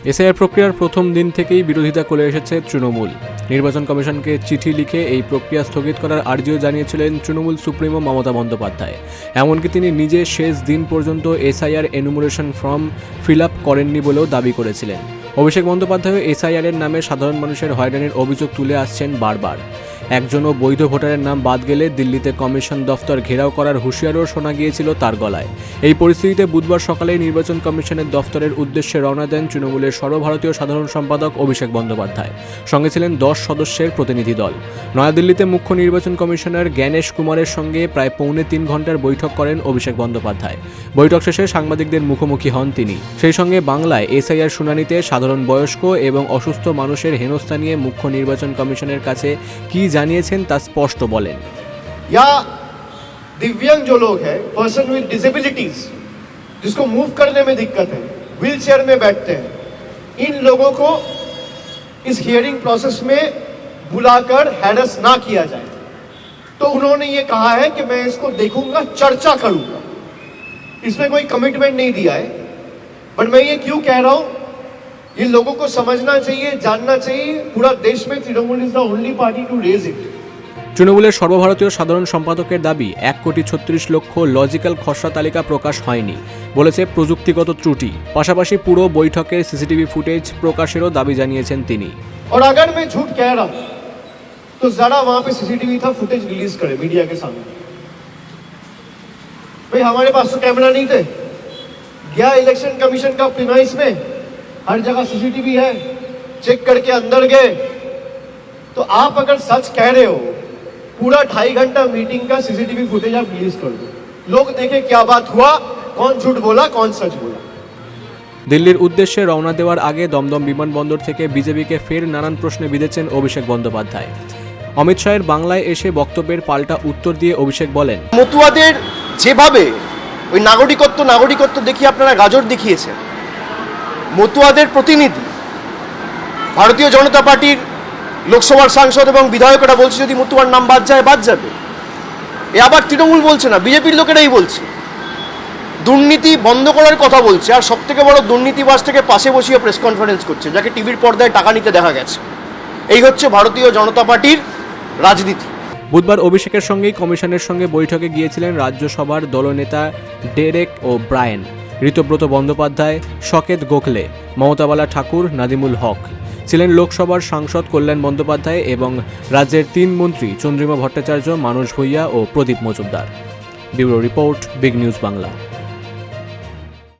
SIR প্রক্রিয়ার প্রথম দিন থেকেই বিরোধিতা করে এসেছে তৃণমূল। নির্বাচন কমিশনকে চিঠি লিখে এই প্রক্রিয়া স্থগিত করার আর্জিও জানিয়েছিলেন তৃণমূল সুপ্রিমো মমতা বন্দ্যোপাধ্যায়। এমনকি তিনি নিজে শেষ দিন পর্যন্ত SIR enumeration form fill up করেননি বলেও দাবি করেছিলেন। অভিষেক বন্দ্যোপাধ্যায় এসআইআরের নামে সাধারণ মানুষের হয়রানির অভিযোগ তুলে আসছেন বারবার। একজনও বৈধ ভোটারের নাম বাদ গেলে দিল্লিতে কমিশন দফতর ঘেরাও করার হুঁশিয়ারও শোনা গিয়েছিল তার গলায়। এই পরিস্থিতিতে বুধবার সকালে নির্বাচন কমিশনের দফতরের উদ্দেশ্যে রওনা দেন তৃণমূলের সর্বভারতীয় সাধারণ সম্পাদক অভিষেক বন্দ্যোপাধ্যায়। সঙ্গে ছিলেন 10 সদস্যের প্রতিনিধি দল। নয়াদিল্লিতে মুখ্য নির্বাচন কমিশনার জ্ঞানেশ কুমারের সঙ্গে প্রায় পৌনে 3 ঘন্টার বৈঠক করেন অভিষেক বন্দ্যোপাধ্যায়। বৈঠক শেষে সাংবাদিকদের মুখোমুখি হন তিনি। সেই সঙ্গে বাংলায় এসআইআর শুনানিতে সাধারণ বয়স্ক এবং অসুস্থ মানুষের হেনস্থা নিয়ে মুখ্য নির্বাচন কমিশনের কাছে কি জানিয়েছেন তা স্পষ্ট বলেন। दिव्यांग जो लोग हैं, पर्सन विद डिसेबिलिटीज, जिसको मूव करने में दिक्कत है, व्हील चेयर में बैठते हैं, इन लोगों को इस हियरिंग प्रोसेस में बुलाकर हैरेस ना किया जाए। तो उन्होंने ये कहा है कि मैं इसको देखूंगा, चर्चा करूंगा। इसमें कोई कमिटमेंट नहीं दिया है, बट मैं ये क्यों कह रहा हूं, ये लोगों को समझना चाहिए, जानना चाहिए, पूरा देश में Trinamool is the only party to raise it. তৃণমূলের সর্বভারতীয় সাধারণ সম্পাদকের দাবি 1,36,00,000 লজিক্যাল খসড়া তালিকা প্রকাশ হয়নি, বলেছে প্রযুক্তিগত ত্রুটি। পাশাপাশি পুরো বৈঠকের সিসিটিভি ফুটেজ প্রকাশেরও দাবি জানিয়েছেন তিনি। और अगर मैं झूठ कह रहा हूं तो जरा वहां पे सीसीटीवी था, फुटेज रिलीज करे मीडिया के सामने। भाई हमारे पास तो कैमरा नहीं थे, गया इलेक्शन कमीशन का प्रीमाइस में, हर जगह सीसीटीवी है, चेक करके अंदर गए। तो आप अगर सच कह रहे हो, पूरा 2.5 घंटा मीटिंग का सीसीटीवी फुटेज आप रिलीज कर दो, लोग देखें क्या बात हुआ, कौन झूठ बोला, कौन सच बोला। দিল্লির উদ্দেশ্যে রওনা দেওয়ার আগে দমদম বিমানবন্দর থেকে বিজেপিকে ফের নানান প্রশ্নে বিঁধেছেন অভিষেক বন্দ্যোপাধ্যায়। অমিত শাহের বাংলায় এসে বক্তব্যের পাল্টা উত্তর দিয়ে অভিষেক বলেন, মতুয়াদের যেভাবে ওই নাগরিকত্ব দেখিয়ে আপনারা গাজর দেখিয়েছেন, মতুয়াদের প্রতিনিধি ভারতীয় জনতা পার্টির লোকসভার সাংসদ এবং বিধায়করা বলছে যদি মতুয়ার নাম বাদ যায় বাদ যাবে। এ আবার তৃণমূল বলছে না, বিজেপির লোকেরাই বলছে। দুর্নীতি বন্ধ করার কথা বলছে, আর সব থেকে বড় দুর্নীতিবাজটাকে পাশে বসিয়ে প্রেস কনফারেন্স করছে, যাকে টিভির পর্দায় টাকা নিতে দেখা গেছে। এই হচ্ছে ভারতীয় জনতা পার্টির রাজনীতি। বুধবার অভিষেকের সঙ্গেই কমিশনের সঙ্গে বৈঠকে গিয়েছিলেন রাজ্যসভার দলনেতা Derek O'Brien, Ritabrata Bandyopadhyay, Saket Gokhale, Mamatabala Thakur, Nadimul Haque. ছিলেন লোকসভার সাংসদ কল্যাণ বন্দ্যোপাধ্যায় এবং রাজ্যের 3 মন্ত্রী চন্দ্রিমা ভট্টাচার্য, মানস ভূঁইয়া ও Pradip Majumdar. Bureau report, big news Bangla.